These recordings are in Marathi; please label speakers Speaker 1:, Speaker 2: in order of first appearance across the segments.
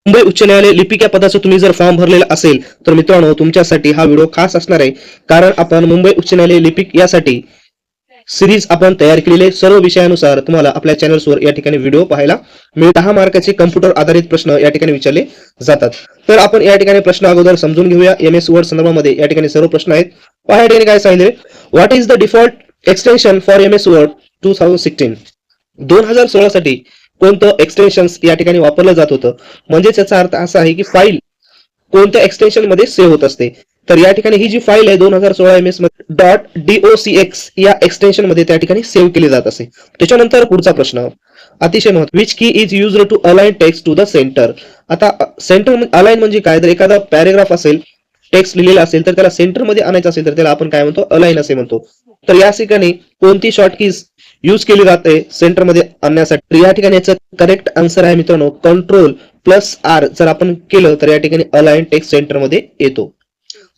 Speaker 1: मुंबई उच्च न्यायालय लिपिक या पदाचा तुम्ही जर फॉर्म भरलेला असेल तर मित्रांनो तुमच्यासाठी हा व्हिडिओ खास असणार आहे, कारण आपण मुंबई उच्च न्यायालय लिपिक यासाठी सिरीज आपण तयार केलेले सर्व विषयानुसार तुम्हाला आपल्या चॅनल्सवर या ठिकाणी व्हिडिओ पाहायला मिळेल. 10 मार्काचे कम्प्युटर आधारित प्रश्न या ठिकाणी विचारले जातात. तर आपण या ठिकाणी प्रश्न अगोदर समजून घेऊया. MS वर्ड संदर्भामध्ये या ठिकाणी सर्व प्रश्न आहेत. पहा या ठिकाणी काय सांगितले, what is the default extension for MS word 2016. 2016 साठी कोणतं एक्सटेन्शन या ठिकाणी वापरलं जात होतं, म्हणजेच याचा अर्थ असा आहे की फाईल कोणत्या एक्सटेन्शन मध्ये सेव्ह होत असते. तर या ठिकाणी ही जी फाईल आहे 2016 MS मध्ये .docx या एक्सटेन्शन मध्ये त्या ठिकाणी सेव्ह केली जात असे. त्याच्यानंतर पुढचा प्रश्न अतिशय महत्त्वाचा, which key is used to align text to the center. आता सेंटर अलाइन म्हणजे काय, तर एखादा पॅरेग्राफ असेल, टेक्स्ट लिहिलेला असेल तर त्याला सेंटर मध्ये आणायचं असेल तर त्याला आपण काय म्हणतो, अलाइन असे म्हणतो. तर या ठिकाणी कोणती शॉर्ट कीज यूज केली जाते सेंटर मध्ये आणण्यासाठी. या ठिकाणी याचं करेक्ट आन्सर आहे मित्रांनो Ctrl+R. जर आपण केलं तर या ठिकाणी अलाइन टेक्स्ट सेंटर मध्ये येतो.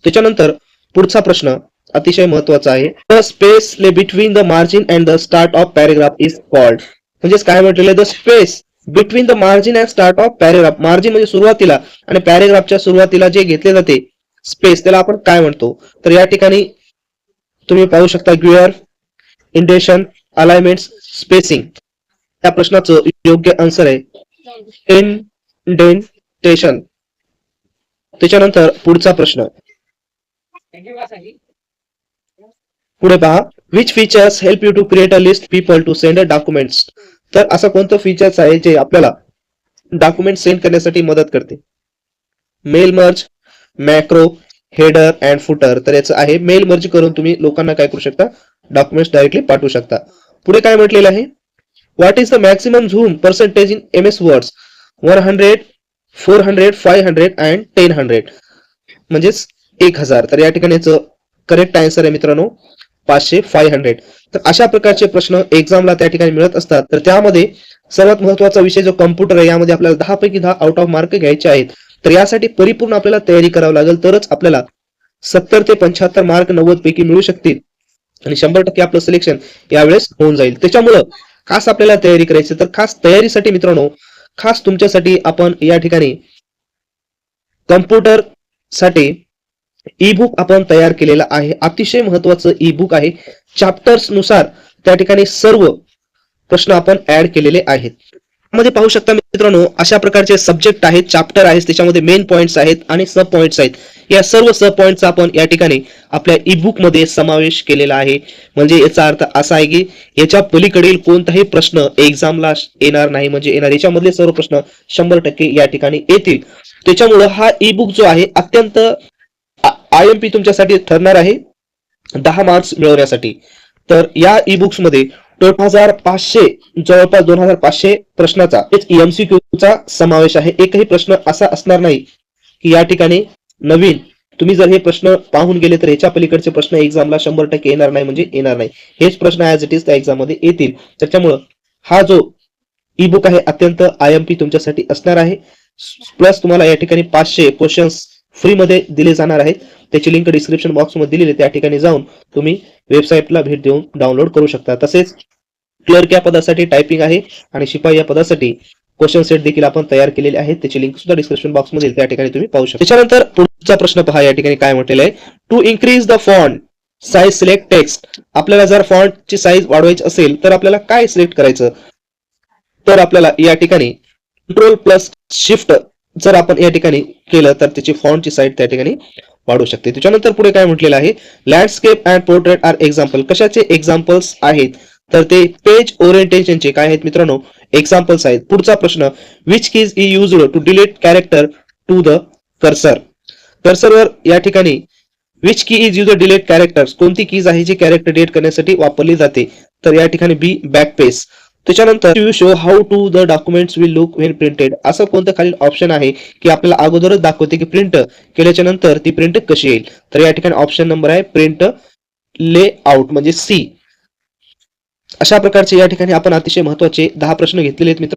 Speaker 1: त्याच्यानंतर पुढचा प्रश्न अतिशय महत्वाचा आहे, the space between the margin and the start of paragraph is called. म्हणजेच काय म्हटलेलं आहे, the space between the margin and start of paragraph. Margin म्हणजे सुरुवातीला आणि पॅरेग्राफच्या सुरुवातीला जे घेतले जाते स्पेस त्याला आपण काय म्हणतो. तर या ठिकाणी तुम्ही पाहू शकता ग्युअर, इंडेशन, अलाइनमेंट, स्पेसिंग. या प्रश्नाचं योग्य आन्सर आहे इंडेंटेशन. त्याच्यानंतर पुढचा प्रश्न पुढे पहा, which features help you to create a list people to send a documents. तर असं कोणतं फीचर्स आहे जे आपल्याला डॉक्युमेंट सेंड करण्यासाठी मदत करते. Mail merge, macro, header and footer. तर याचं आहे मेल मर्ज करून तुम्ही लोकांना काय करू शकता, डॉक्युमेंट्स डायरेक्टली पाठवू शकता. पुढे काय म्हटलेलं आहे, what is the maximum zoom percentage in MS words 100, 400, 500 and 1000. म्हणजेच 1000. तर या ठिकाणी याचं करेक्ट आन्सर आहे मित्रांनो 500, 500. तर अशा प्रकारचे प्रश्न एक्झामला त्या ठिकाणी मिळत असतात. तर त्यामध्ये सर्वात महत्वाचा विषय जो कम्प्युटर आहे, यामध्ये आपल्याला 10 पैकी 10 आउट ऑफ मार्क घ्यायचे आहेत. तर यासाठी परिपूर्ण आपल्याला तयारी करावी लागेल, तरच आपल्याला 70 ते 75 मार्क 90 पैकी मिळू शकतील आणि 100% आपलं सिलेक्शन यावेळेस होऊन जाईल. त्याच्यामुळं खास आपल्याला तयारी करायची. तर खास तयारीसाठी मित्रांनो, खास तुमच्यासाठी आपण या ठिकाणी कम्प्युटर साठी ई बुक आपण तयार केलेला आहे. अतिशय महत्वाचं ई बुक आहे. चॅप्टर्स नुसार त्या ठिकाणी सर्व प्रश्न आपण ऍड केलेले आहेत. मध्ये पाहू शकता मित्रांनो, अशा प्रकारचे सब्जेक्ट आहेत, चॅप्टर आहेत, त्याच्यामध्ये मेन पॉइंट्स आहेत आणि सब पॉइंट्स आहेत. या सर्व सब पॉइंटचा आपण या ठिकाणी आपल्या ई बुक मध्ये समावेश केलेला आहे. म्हणजे याचा अर्थ असा आहे की याच्या पलीकडील कोणताही प्रश्न एक्झामला येणार नाही, म्हणजे येणार याच्यामधले सर्व प्रश्न 100% या ठिकाणी येतील. त्याच्यामुळे हा ई बुक जो आहे अत्यंत IMP तुमच्यासाठी ठरणार आहे 10 मार्क्स मिळवण्यासाठी. तर या ई बुक्स मध्ये 2500 जवळपास 2500 प्रश्नाचा MCQ चा समावेश आहे. एकही प्रश्न असा असणार नाही की या ठिकाणी नवीन तुम्ही जर हे प्रश्न पाहून गेले तर ह्याच्या पलीकडचे प्रश्न एक्झामला 100% येणार नाही, म्हणजे येणार नाही. हेच प्रश्न ऍज इट इज त्या एक्झाम मध्ये येतील. त्याच्यामुळं हा जो ई बुक आहे अत्यंत IMP तुमच्यासाठी असणार आहे. प्लस तुम्हाला या ठिकाणी 500 क्वेश्चन्स फ्री मध्ये दिले जाणार आहेत. त्याची लिंक डिस्क्रिप्शन बॉक्स मध्ये दिलेली, त्या ठिकाणी जाऊन तुम्ही वेबसाईटला भेट देऊन डाउनलोड करू शकता. तसेच क्लर्क या पदासाठी टायपिंग आहे आणि शिपाई या पदासाठी क्वेश्चन सेट देखील आपण तयार केलेले आहेत. त्याची लिंक सुद्धा डिस्क्रिप्शन बॉक्स मध्ये त्या ठिकाणी तुम्ही पाहू शकता. त्याच्यानंतर पुढचा प्रश्न पहा, या ठिकाणी काय म्हटलेलं आहे, to increase the font size select text. आपल्याला जर फॉन्टची साईज वाढवायची असेल तर आपल्याला काय सिलेक्ट करायचं, तर आपल्याला या ठिकाणी Ctrl+Shift जर आपण या ठिकाणी केलं तर त्याची फॉन्टची साईज त्या ठिकाणी वाढू शकते. त्याच्यानंतर पुढे काय म्हटलेलं आहे, landscape and portrait are example. कशाचे एक्झाम्पल्स आहेत, तर ते पेज ओरिएंटेशनचे काय आहेत मित्रांनो, एक्झाम्पल्स आहेत. पुढचा प्रश्न, which keys is used to delete character to the cursor. कर्सरवर या ठिकाणी which key is used to delete characters, कोणती कीज आहे जी कॅरेक्टर डिलीट करण्यासाठी वापरली जाते, तर या ठिकाणी बी बॅकपेस. त्याच्यानंतर you show how to the documents will look when printed. असं कोणतं खालील ऑप्शन आहे की आपल्याला अगोदरच दाखवते की प्रिंट केल्याच्या नंतर ती प्रिंट कशी येईल. तर या ठिकाणी ऑप्शन नंबर आहे प्रिंट लेआउट, म्हणजे C. अशा प्रकारचे या ठिकाणी आपण अतिशय महत्वाचे 10 प्रश्न घेतलेले आहेत मित्र.